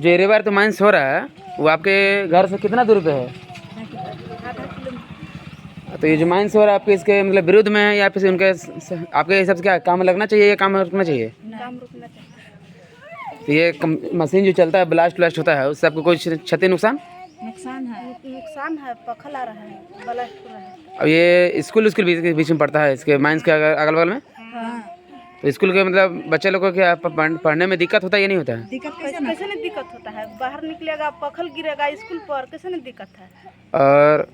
जो ये रिवर तो माइंस हो रहा है वो आपके घर से कितना दूर पे है? आधा किलोमीटर। तो ये जो माइंस हो रहा है आपके इसके मतलब विरुद्ध में है या फिर उनके आपके हिसाब से क्या काम लगना चाहिए या काम रुकना चाहिए? काम रुकना चाहिए। तो ये मशीन जो चलता है ब्लास्ट व्लास्ट होता है उससे आपको कोई क्षति नुकसान? नुकसान है, पखल आ रहा है, ब्लास्ट हो रहा है। अब ये स्कूल बीच में पड़ता है इसके माइंस के अगल बगल में? हाँ। तो स्कूल के मतलब बच्चे लोगों को क्या पढ़ने में दिक्कत होता है या नहीं होता है? दिक्कत कैसे नहीं दिक्कत होता है, बाहर निकलेगा पखल गिरेगा स्कूल पर, कैसे नहीं दिक्कत है। और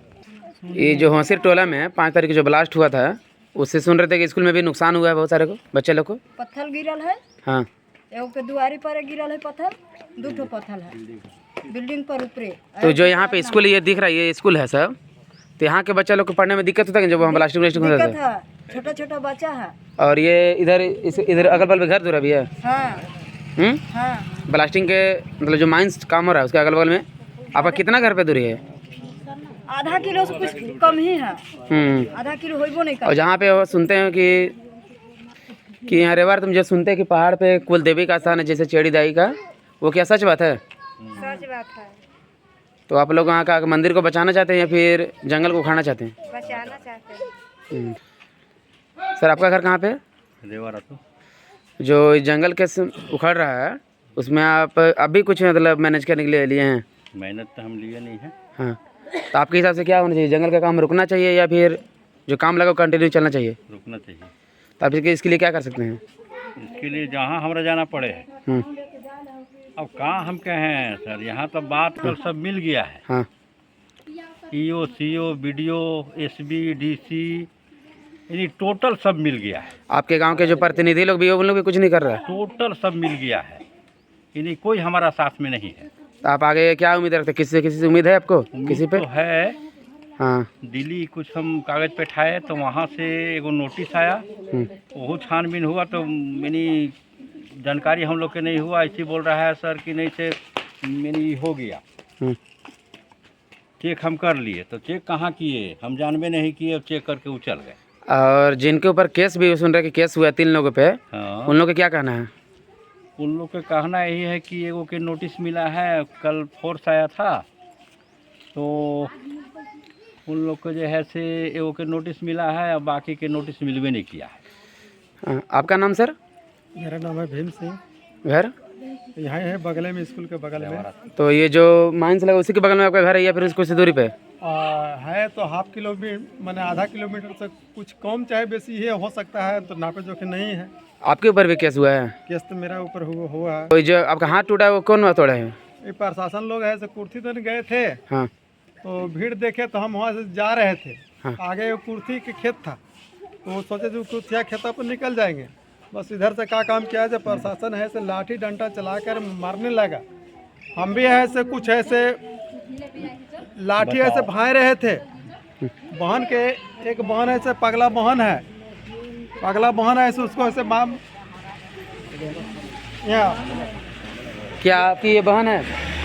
ये जो हंसिर टोला में 5 तारीख जो ब्लास्ट हुआ था उससे सुन रहे थे कि स्कूल में भी नुकसान हुआ है बहुत सारे को बच्चे लोग को। पत्थर गिरल है। हाँ, एगो के दुआरी पर गिरल है पत्थर, 2 ठो पत्थर है बिल्डिंग पर ऊपरे। तो जो यहाँ पे स्कूल ये दिख रहा है ये स्कूल है सब, तो यहाँ के बच्चे लोग को पढ़ने में दिक्कत होता है जब वहाँ ब्लास्टिंग व्लास्टिंग होता दिक्कत है? है, छोटा छोटा बच्चा है। और ये इधर अगल बगल में घर दूर भी है? हाँ हाँ। ब्लास्टिंग के मतलब जो माइंस काम हो रहा है उसके अगल बगल में आपका कितना घर पे दूरी है? आधा किलो से कुछ कम ही है। आधा किलो होइबो नहीं और कर। जहाँ पे वो सुनते हैं कि यहाँ रेवार तुम जो सुनते हैं कि पहाड़ पे कुल देवी का स्थान है जैसे चेड़ी दाई का, वो क्या सच बात है? सच बात है। तो आप लोग वहाँ का मंदिर को बचाना चाहते हैं या फिर जंगल को उखाड़ना चाहते हैं? बचाना चाहते हैं। सर आपका घर कहाँ पे है? रेवारा तो जो जंगल के उखड़ रहा है उसमें आप अभी कुछ मतलब मैनेज करने के लिए लिए हैं? मेहनत तो हम लिए नहीं है। हाँ, तो आपके हिसाब से क्या होना चाहिए, जंगल का काम रुकना चाहिए या फिर जो काम लगा कंटिन्यू चलना चाहिए? रुकना चाहिए। तो आप इसके लिए क्या कर सकते हैं? इसके लिए जहाँ हमरा जाना पड़े है। अब कहाँ हम कहें सर, यहाँ तो बात कर सब मिल गया है। हाँ, EO CO BDO SB DC यानी टोटल सब मिल गया है। आपके गांव के जो प्रतिनिधि लोग भी उन लोग भी कुछ नहीं कर रहा है? टोटल सब मिल गया है, यानी कोई हमारा साथ में नहीं है। तो आप आगे क्या उम्मीद रखते हैं, किसी से उम्मीद है आपको किसी पे? तो है। हाँ, दिल्ली कुछ हम कागज़ पे ठाए तो वहाँ से एगो नोटिस आया, वो छानबीन हुआ तो यानी जानकारी हम लोग के नहीं हुआ। ऐसे बोल रहा है सर कि नहीं से यानी हो गया। चेक हम कर लिए तो चेक कहाँ किए, हम जानबे नहीं किए, चेक करके वो चल गए। और जिनके ऊपर केस भी सुन रहे कि केस हुआ 3 लोगों पे, हाँ, उन लोग का क्या कहना है? उन लोग का कहना यही है कि एगो के नोटिस मिला है, कल फोर्स आया था तो उन लोग को जो है से एगो के नोटिस मिला है और बाकी के नोटिस मिलवे नहीं किया है। हाँ, आपका नाम सर? मेरा नाम है भीम सिंह। घर यहाँ है बगल में, स्कूल के बगल में। तो ये जो माइंस लगा उसी के बगल में आपका घर है या फिर कुछ दूरी पे? है तो हाफ किलोमीटर मैंने आधा किलोमीटर से कुछ कम चाहे बेसी है हो सकता है, तो नापे जोखे नहीं है। आपके ऊपर भी केस हुआ है? केस तो मेरा ऊपर हुआ है। तो जो आपका हाथ टूटा है वो कौन तोड़ा है? ये प्रशासन लोग है से कुर्थी तो गए थे। हाँ, तो भीड़ देखे तो हम वहाँ से जा रहे थे। हाँ। आगे वो कुर्थी के खेत था तो वो सोचे जो कुर्थिया खेतों पर निकल जाएंगे, बस इधर से क्या काम किया जाए। प्रशासन है से लाठी डंडा चलाकर मारने लगा। हम भी ऐसे कुछ ऐसे लाठी ऐसे भाए रहे थे। बहन के एक बहन ऐसे पगला बहन है ऐसे उसको ऐसे मार यहाँ। क्या आपकी ये बहन है?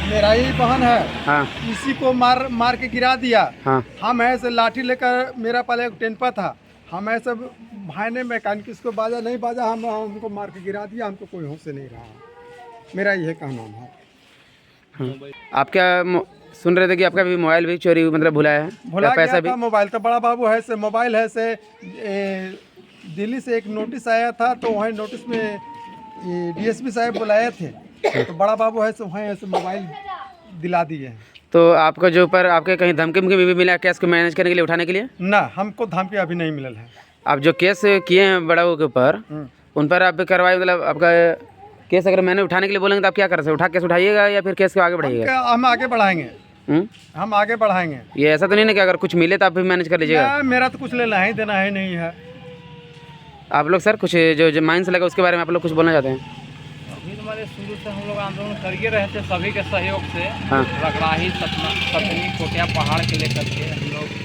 मेरा ही बहन है। हाँ, इसी को मार के गिरा दिया। हाँ। हम ऐसे लाठी लेकर, मेरा पहले एक टेंपा था, हम ऐसे भाईने मैकेनिक इसको बाजा नहीं बाजा, हमको मार के गिरा दिया। हमको कोई होश से नहीं रहा। मेरा यह कहना है। हाँ। आप क्या सुन रहे थे कि आपका भी मोबाइल भी चोरी मतलब भुला है? भुला पैसा गया था मोबाइल। तो बड़ा बाबू है से मोबाइल है से दिल्ली से एक नोटिस आया था, तो वहीं नोटिस में डीएसपी साहब बुलाए थे, तो बड़ा बाबू है से वहीं ऐसे मोबाइल दिला दिए हैं। तो आपका जो ऊपर आपके कहीं धमकी भी मिला केस को मैनेज करने के लिए, उठाने के लिए? ना, हमको धमकी अभी नहीं मिलल है। आप जो केस किए हैं बड़ा के ऊपर, उन पर आप कार्रवाई मतलब आपका केस अगर मैंने उठाने के लिए बोलेंगे तो आप क्या कर सकते? उठा केस उठाइएगा या फिर केस को आगे बढ़ाइएगा? हम आगे बढ़ाएंगे। हम आगे बढ़ाएंगे। ये ऐसा तो नहीं ना कि अगर कुछ मिले तो आप भी मैनेज कर लीजिएगा? मेरा तो कुछ लेना ही देना है नहीं है। आप लोग सर कुछ जो माइंस लगा उसके बारे में आप लोग कुछ बोलना चाहते हैं? अभी हमारे शुरू से हम लोग आंदोलन करिए रहे थे सभी के सहयोग से। हाँ। रकड़ाही सतनी कोटिया पहाड़ के लेकर के हम लोग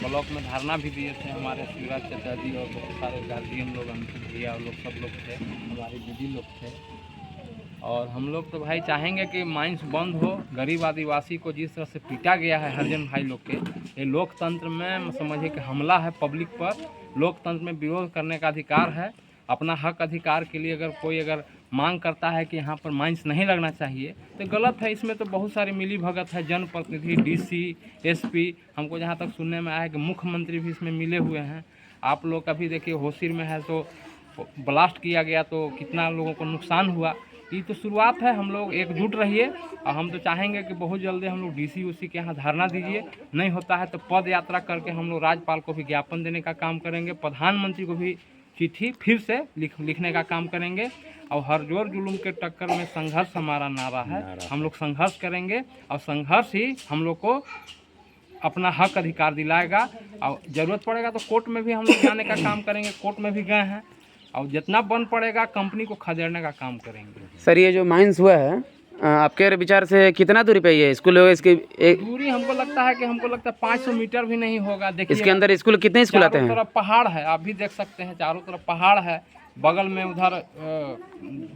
ब्लॉक में धरना भी दिए थे। हमारे शिवराज चाचा जी और बहुत सारे गार्जियन लोग, अंकित भैया और लोग सब लोग थे, हमारे दीदी लोग थे। और हम लोग तो भाई चाहेंगे कि माइंस बंद हो। गरीब आदिवासी को जिस तरह से पीटा गया है हरिजन भाई लोग के, ये लोकतंत्र में समझिए कि हमला है पब्लिक पर। लोकतंत्र में विरोध करने का अधिकार है। अपना हक अधिकार के लिए अगर कोई मांग करता है कि यहाँ पर माइंस नहीं लगना चाहिए, तो गलत है। इसमें तो बहुत सारी मिली भगत है, जनप्रतिनिधि, डीसी, एसपी, हमको जहाँ तक सुनने में आया है कि मुख्यमंत्री भी इसमें मिले हुए हैं। आप लोग अभी देखिए होशिर में है तो ब्लास्ट किया गया तो कितना लोगों को नुकसान हुआ। ये तो शुरुआत है, हम लोग एकजुट रहिए और हम तो चाहेंगे कि बहुत जल्दी हम लोग डीसी उसी के यहाँ धरना दीजिए। नहीं होता है तो पद यात्रा करके हम लोग राज्यपाल को भी ज्ञापन देने का काम करेंगे, प्रधानमंत्री को भी चिट्ठी फिर से लिखने का काम करेंगे। और हर जोर जुलूम के टक्कर में संघर्ष हमारा नारा है। हम लोग संघर्ष करेंगे और संघर्ष ही हम लोग को अपना हक अधिकार दिलाएगा। और ज़रूरत पड़ेगा तो कोर्ट में भी हम लोग जाने का काम करेंगे, कोर्ट में भी गए हैं। और जितना बन पड़ेगा कंपनी को खदेड़ने का काम करेंगे। सर ये जो माइंस हुआ है आपके विचार से कितना दूरी पे ये स्कूल होगा? इसकी दूरी हमको लगता है 500 मीटर भी नहीं होगा। देखिए इसके अंदर स्कूल कितने स्कूल आते हैं? चारों तरफ पहाड़ है, आप भी देख सकते हैं, चारों तरफ पहाड़ है। बगल में उधर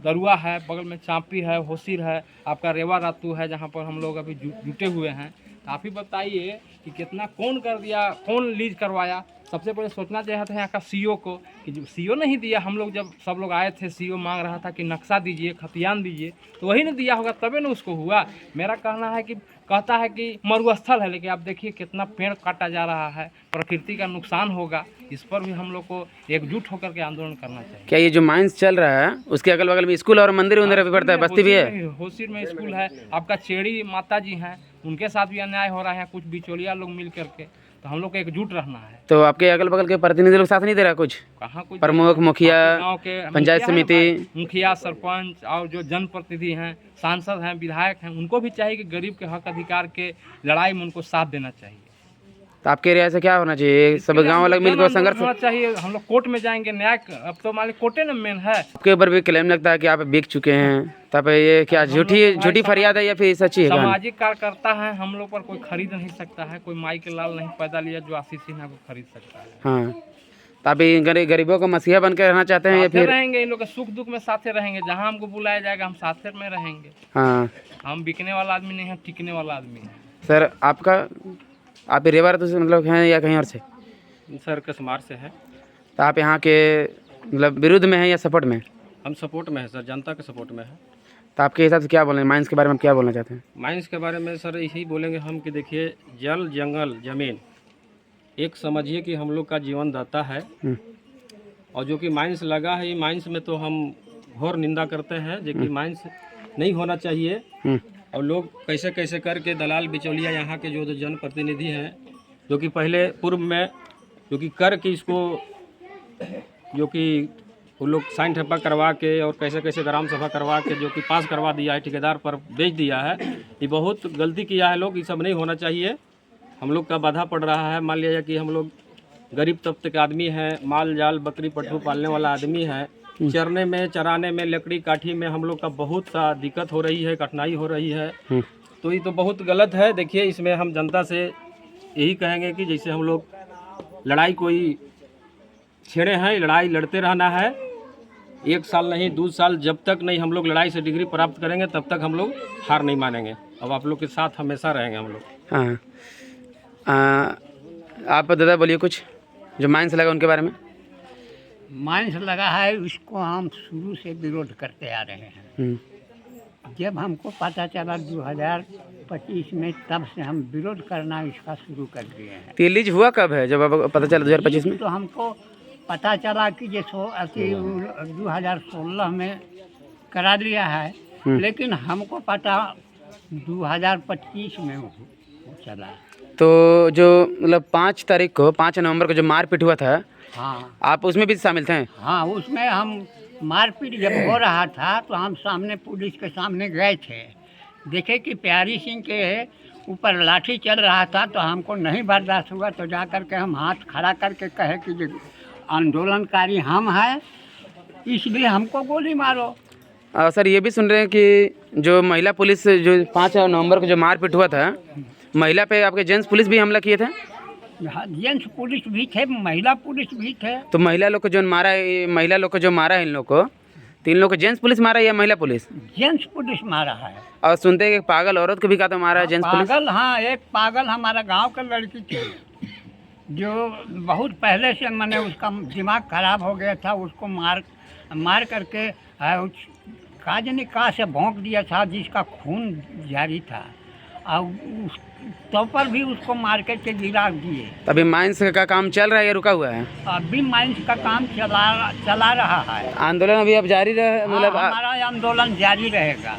दरुआ है, बगल में चांपी है, होशिर है, आपका रेवा रातू है, जहाँ पर हम लोग अभी जुटे हुए हैं। आप ही बताइए कि कितना कौन कर दिया, कौन लीज करवाया। सबसे पहले सोचना चाहिए था यहाँ का सीओ को कि जो सीओ नहीं दिया। हम लोग जब सब लोग आए थे, सीओ मांग रहा था कि नक्शा दीजिए, खतियान दीजिए, तो वही नहीं दिया होगा, तबे ना उसको हुआ। मेरा कहना है कि कहता है कि मरुस्थल है, लेकिन आप देखिए कितना पेड़ काटा जा रहा है, प्रकृति का नुकसान होगा। इस पर भी हम लोग को एकजुट होकर के आंदोलन करना चाहिए। क्या ये जो माइंस चल रहा है उसके अगल बगल में स्कूल और मंदिर उधर भी पड़ता है, बस्ती भी है? होशिर में स्कूल है, आपका चेड़ी माता जी हैं, उनके साथ भी अन्याय हो रहा है, कुछ बिचौलिया लोग मिल करके। तो हम लोग को एकजुट रहना है। तो आपके अगल बगल के प्रतिनिधि लोग साथ नहीं दे रहा? कुछ कहाँ कुछ प्रमुख, मुखिया, गाँव के पंचायत समिति, मुखिया, सरपंच और जो जनप्रतिनिधि हैं, सांसद हैं, विधायक हैं, उनको भी चाहिए कि गरीब के हक अधिकार के लड़ाई में उनको साथ देना चाहिए। तो आपके एरिया से क्या होना चाहिए? सब गांव वाले मिलकर संघर्ष होना चाहिए। हम लोग कोर्ट में जाएंगे, न्याय अब तो मान ली कोर्टे न मेन है। आपके ऊपर भी क्लेम लगता है कि आप बिक चुके हैं, तब ये क्या झूठी फरियाद है या फिर सच्ची है? सामाजिक कार्यकर्ता है, हम लोग पर कोई खरीद नहीं सकता है, कोई माई के लाल नहीं पैदा लिया जो आशीष सिन्हा को खरीद सकता है। हाँ, तो आप गरीबों का मसीहा बन के रहना चाहते हैं या फिर? रहेंगे, इन लोग के सुख दुख में साथे रहेंगे, जहाँ हमको बुलाया जाएगा हम साथे में रहेंगे। हाँ, हम बिकने वाला आदमी नहीं है, टिकने वाला आदमी है। सर आपका आप रेवा रातू से मतलब हैं या कहीं और से? सर कसमार से है। तो आप यहाँ के मतलब विरुद्ध में हैं या सपोर्ट में? हम सपोर्ट में है सर, जनता के सपोर्ट में है। तो आपके हिसाब से क्या बोलें, माइंस के बारे में क्या बोलना चाहते हैं? माइंस के बारे में सर यही बोलेंगे हम कि देखिए, जल, जंगल, ज़मीन एक समझिए कि हम लोग का जीवन दाता है। और जो कि माइंस लगा है, ये माइंस में तो हम घोर निंदा करते हैं, जो कि माइंस नहीं होना चाहिए। और लोग कैसे कैसे करके दलाल बिचौलिया यहाँ के जो जनप्रतिनिधि हैं, जो कि पहले पूर्व में जो कि कर के इसको जो कि वो लोग साइन ठप्पा करवा के और कैसे कैसे ग्राम सभा करवा के जो कि पास करवा दिया है, ठेकेदार पर बेच दिया है। ये बहुत गलती किया है लोग, ये सब नहीं होना चाहिए। हम लोग का बाधा पड़ रहा है। मान लिया कि हम लोग गरीब तबके के आदमी हैं, माल जाल बकरी पट्टू पालने वाला आदमी है, चरने में, चराने में, लकड़ी काठी में हम लोग का बहुत सा दिक्कत हो रही है, कठिनाई हो रही है। तो ये तो बहुत गलत है। देखिए, इसमें हम जनता से यही कहेंगे कि जैसे हम लोग लड़ाई कोई छेड़े हैं, लड़ाई लड़ते रहना है। 1 साल नहीं, 2 साल, जब तक नहीं हम लोग लड़ाई से डिग्री प्राप्त करेंगे तब तक हम लोग हार नहीं मानेंगे। अब आप लोग के साथ हमेशा रहेंगे हम लोग। हाँ, आप दादा बोलिए कुछ जो माइंस लगा उनके बारे में। माइंस लगा है, उसको हम शुरू से विरोध करते आ रहे हैं। जब हमको पता चला 2025 में, तब से हम विरोध करना इसका शुरू कर दिए हैं। तो रिलीज हुआ कब है जब आपको पता चला 2025 में? तो हमको पता चला कि जो 2016 में करा लिया है, लेकिन हमको पता 2025 में वो चला। तो जो मतलब 5 नवंबर को जो मारपीट हुआ था, हाँ, आप उसमें भी शामिल थे? हाँ, उसमें हम मारपीट जब हो रहा था तो हम सामने पुलिस के सामने गए थे, देखे कि प्यारी सिंह के ऊपर लाठी चल रहा था, तो हमको नहीं बर्दाश्त हुआ। तो जा कर के हम हाथ खड़ा करके कहे कि जो आंदोलनकारी हम हैं, इसलिए हमको गोली मारो। सर ये भी सुन रहे हैं कि जो महिला पुलिस जो 5 नवंबर को जो मारपीट हुआ था, महिला पे आपके जेंट्स पुलिस भी हमला किए थे? जेंट्स पुलिस भी थे, महिला पुलिस भी थे। तो महिला लोग को जो मारा है, महिला लोग को जो मारा है इन लोग को, तो इन लोग को जेंट्स पुलिस मारा है या महिला पुलिस? जेंट्स पुलिस मारा है। और सुनते हैं कि पागल औरत को भी कहा तो मारा है जेंट्स पुलिस? पागल, हाँ, एक पागल हमारा गांव का लड़की थी, जो बहुत पहले से मैंने उसका दिमाग खराब हो गया था, उसको मार करके का जाने कहाँ से भोंक दिया था, जिसका खून जारी था, और उस तो पर भी उसको मार्केट के गिरा दिए। अभी माइंस का काम चल रहा है या रुका हुआ है? अभी माइंस का काम चला रहा है। आंदोलन अभी अब जारी रहे, मतलब हाँ, हमारा आंदोलन जारी रहेगा।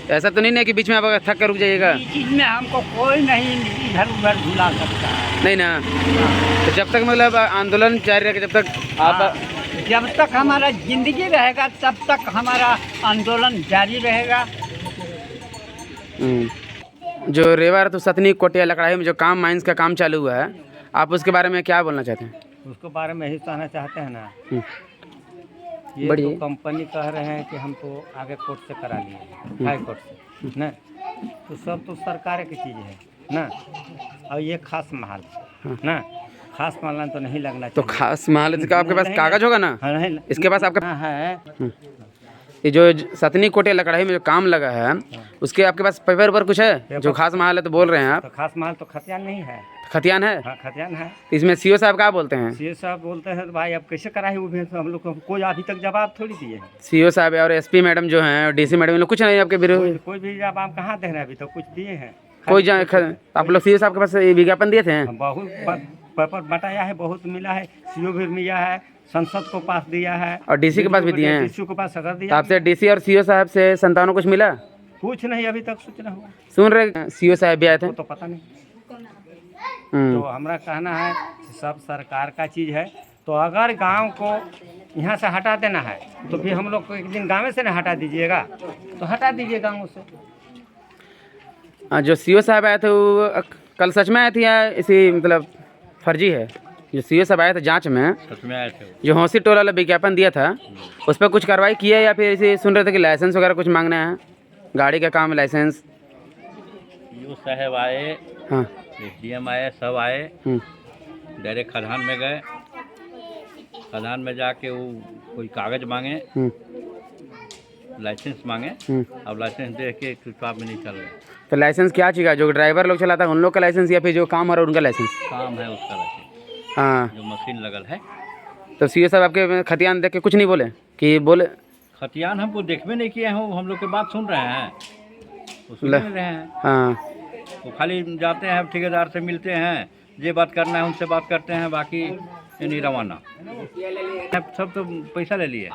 ऐसा तो नहीं है कि बीच में आप थक कर रुक जाइएगा? इस चीज़ में हमको कोई नहीं इधर उधर भुला सकता है। नहीं ना, तो जब तक मतलब आंदोलन जारी रहेगा, जब तक आप जब तक हमारा जिंदगी रहेगा तब तक हमारा आंदोलन जारी रहेगा। जो रेवा तो सतनी कोटिया लकड़ाई में जो काम माइंस का काम चालू हुआ है, आप उसके बारे में क्या बोलना चाहते हैं? उसके बारे में यही कहना चाहते हैं ना, ये बढ़िए। तो कंपनी कह रहे हैं कि हमको आगे कोर्ट से करा लिए, हाई कोर्ट से ना, तो सब तो सरकार की चीज़ है ना। और ये खास महल ना, खास महल तो नहीं लगना तो चाहिए। खास महल का आपके पास कागज होगा ना? हाँ, नहीं इसके पास आपका है। ये जो सतनी कोटिया लकड़ाई में जो काम लगा है, उसके आपके पास पेपर ऊपर कुछ है? जो खास महल है तो बोल रहे हैं आप? तो खास महल तो खतियान नहीं है। खतियान है? हाँ, खतियान है। तो इसमें सीओ साहब क्या बोलते हैं? सीए साहब बोलते हैं तो भाई अब कैसे कराए, वो भी तो हम लोग को कोई अभी तक जवाब थोड़ी दिए हैं। सीओ साहब और एसपी मैडम जो हैं और डीसी मैडम, इन लोग कुछ नहीं आपके विरोध? कोई भी जवाब कहाँ दे रहे हैं, अभी तो कुछ दिए हैं। कोई आप लोग सीओ साहब के पास विज्ञापन दिए थे? बहुत पेपर बटाया है, बहुत मिला है, सीओ भी मिला है, संसद को पास दिया है, और डीसी के पास भी दिए हैं? डीसी के पास सदर तो दिया। आपसे डीसी और सीओ साहब से संतानों कुछ मिला? कुछ नहीं अभी तक सूचना हुआ, सुन रहे सीओ साहब भी आए थे? वो तो पता नहीं। हम्म। तो हमारा कहना है कि सब सरकार का चीज़ है, तो अगर गांव को यहाँ से हटा देना है तो फिर हम लोग को एक दिन गाँव से ना हटा दीजिएगा, तो हटा दीजिए गाँव से। जो सीओ साहब आए थे वो कल सच में आए थे या इसी मतलब फर्जी है? जो सीओ साहब आए थे जांच में, सच में आए थे। जो हौसी टोला वाला विज्ञापन दिया था, उस पर कुछ कार्रवाई की है या फिर इसे सुन रहे थे कि लाइसेंस वगैरह कुछ मांगना है? गाड़ी का काम लाइसेंस? यू साहब आए, हाँ। एसडीएम आए, सब आए, डायरेक्ट खदान में गए। खदान में जाके वो कोई कागज मांगे, लाइसेंस मांगे। अब लाइसेंस दे के चुपचाप में नहीं चल रहे। तो लाइसेंस क्या चाहिए? जो ड्राइवर लोग चलाता है उन लोग का लाइसेंस या फिर जो काम हो रहा है उनका लाइसेंस? काम है उसका लाइसेंस, हाँ। जो मशीन लगल है। तो सीओ साहब आपके खतियान देख के कुछ नहीं बोले कि बोले? खतियान हमको देखबे नहीं किए हैं, हम लोग की बात सुन रहे हैं, वो सुन नहीं रहे हैं। हाँ। वो खाली जाते हैं ठेकेदार से मिलते हैं, जे बात करना है उनसे बात करते हैं, बाकी नहीं रवाना। सब तो पैसा ले लिए।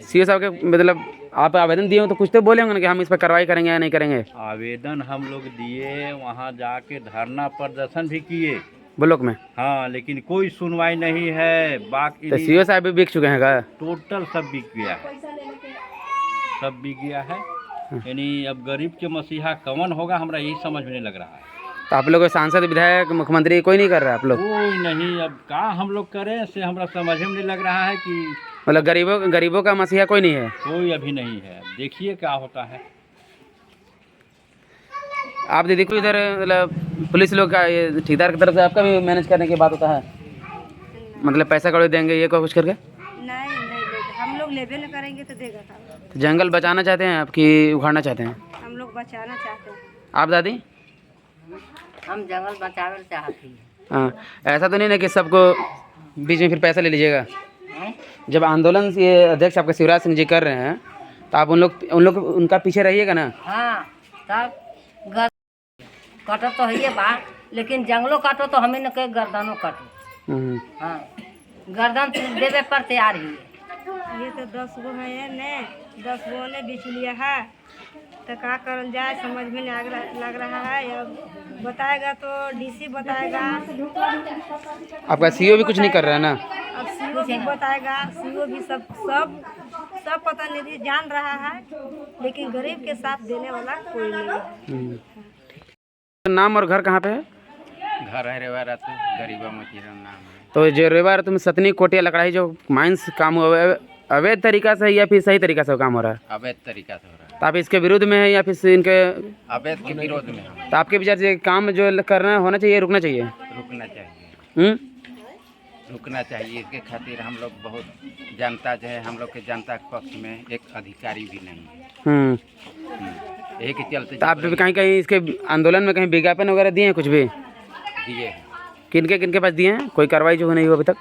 सीओ साहब के मतलब आप आवेदन दिए हो तो कुछ तो बोले होंगे ना कि हम इस पर कार्रवाई करेंगे या नहीं करेंगे? आवेदन हम लोग दिए, वहाँ जाके धरना प्रदर्शन भी किए ब्लॉक में। हाँ, लेकिन कोई सुनवाई नहीं है। बाकी तो सीओ साहब भी बिक चुके हैं का? टोटल सब बिक गया है, सब बिक गया है। यानी अब गरीब के मसीहा कौन होगा, हमरा यही समझ में नहीं लग रहा है। तो आप लोग सांसद विधायक मुख्यमंत्री कोई नहीं कर रहा आप लोग? कोई नहीं। अब का हम लोग करें से हमरा समझ में नहीं लग रहा है कि मतलब गरीबों का मसीहा कोई नहीं है? कोई अभी नहीं है। देखिए क्या होता है। आप दीदी को इधर मतलब पुलिस लोग का ये ठेकेदार की तरफ से आपका भी मैनेज करने की बात होता है, मतलब पैसा कौड़ी देंगे ये कुछ करके? नहीं देगा, हम लोग लेबे न करेंगे तो देगा था। तो जंगल बचाना चाहते हैं आप कि उखाड़ना चाहते हैं? हम लोग बचाना चाहते हैं। आप दादी? हम जंगल बचावे चाहती हैं। हाँ। ऐसा तो नहीं ना कि सबको बीच में फिर पैसा ले लीजिएगा? जब आंदोलन ये अध्यक्ष आपके शिवराज सिंह जी कर रहे हैं तो आप उन लोग उनका पीछे रहिएगा ना? हाँ, तब काटो तो है बा, लेकिन जंगलों काटो तो हमें न कहे गर्दनों काटो। हाँ, गर्दन देवे पर तैयार ही है। ये तो 10 गो है ने, 10 गो ने बीच लिया है, तो क्या करल जाए समझ में नहीं लग रहा है। अब बताएगा तो डीसी बताएगा। आपका सीओ भी कुछ नहीं कर रहा है ना? अब सीओ भी बताएगा, सीओ भी सब प्रतिनिधि जान रहा है, लेकिन गरीब के साथ देने वाला कोई नहीं है। नाम और घर कहाँ पे है? घर है रेवा रातू, गरीबा मचीरा नाम है। तो जो रेवा तुम सतनी कोटिया लकड़ाई जो माइंस काम हुआ है अवैध तरीका से या फिर सही तरीका से काम हो रहा है? अवैध तरीका से हो रहा है। तो आप इसके विरुद्ध में है या फिर इनके? अवैध के विरोध में हम। तो आपके विचार से काम जो करना होना चाहिए रुकना चाहिए? रुकना चाहिए, हम्म। रुकना चाहिए। इसके खातिर हम लोग बहुत जनता जो है, हम लोग के जनता के पक्ष में एक अधिकारी भी नहीं है। यही के चलते तो आप भी कहीं इसके आंदोलन में कहीं विज्ञापन वगैरह दिए हैं? कुछ भी दिए हैं। किनके पास दिए हैं? कोई कार्रवाई जो नहीं हुई अभी तक?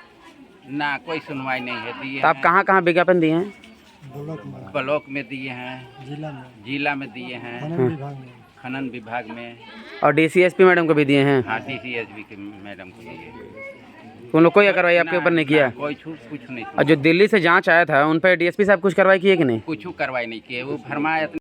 ना कोई सुनवाई नहीं है। दिए तो आप कहाँ विज्ञापन दिए हैं? ब्लॉक में दिए हैं, जिला में दिए हैं, खनन विभाग में। और डीसीएसपी मैडम को भी दिए हैं? हाँ, डीसीएसपी के मैडम को दिए। उन लोग कोई कार्रवाई आपके ऊपर नहीं किया? कोई कुछ नहीं। और जो दिल्ली से जांच आया था उन पर डीएसपी साहब कुछ कार्रवाई किए कि नहीं? कुछ कार्रवाई नहीं किए, वो फरमाया